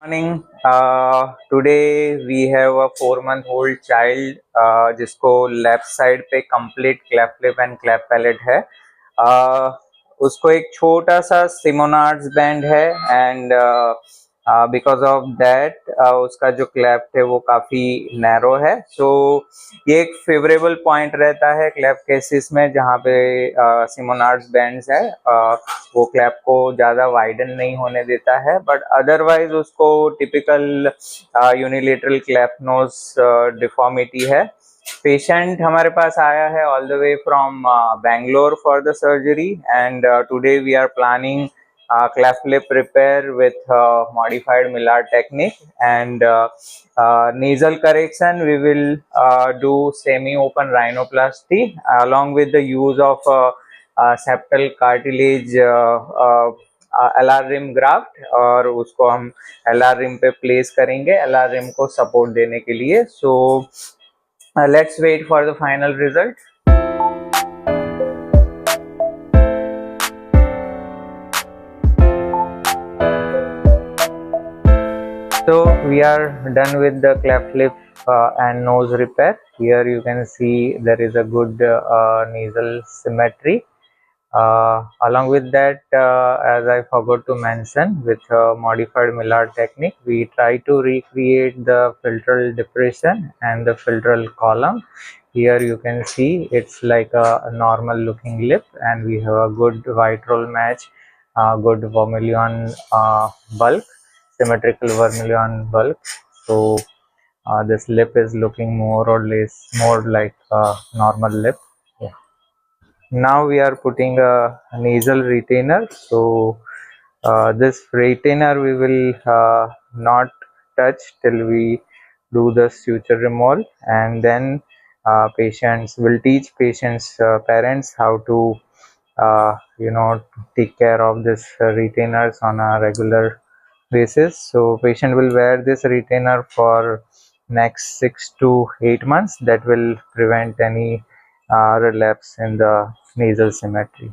Morning. Today we have a 4 month old child जिसको left side पे complete cleft lip and cleft palate है। उसको एक छोटा सा सिमोनार्ड्स बैंड है एंड बिकॉज ऑफ दैट उसका जो क्लेफ्ट है वो काफ़ी नैरो है। सो ये एक फेवरेबल पॉइंट रहता है क्लेफ्ट केसेस में जहाँ पे सिमोनार्ड्स बैंड्स है। वो क्लेफ्ट को ज़्यादा वाइडन नहीं होने देता है, बट अदरवाइज उसको typical unilateral cleft nose deformity है। पेशेंट हमारे पास आया है all the way from Bangalore for the surgery and today we are planning cleft lip repair with modified Millard technique and nasal correction. We will do semi-open rhinoplasty along with the use of septal cartilage LR rim graft, और उसको हम LR rim पे place करेंगे LR rim को support देने के लिए। So let's wait for the final result. So we are done with the cleft lip and nose repair. Here you can see there is a good nasal symmetry. Along with that, as I forgot to mention, with modified Millard technique, we try to recreate the philtral depression and the philtral column. Here you can see it's like a normal looking lip, and we have a good white roll match, good vermilion bulk, symmetrical vermilion bulk. So this lip is looking more or less more like a normal lip. Yeah. Now we are putting a nasal retainer. So this retainer we will not touch till we do the suture removal, and then patients will teach patients parents how to take care of this retainers on a regular basis. So patient will wear this retainer for next 6 to 8 months. That will prevent any relapse in the nasal symmetry.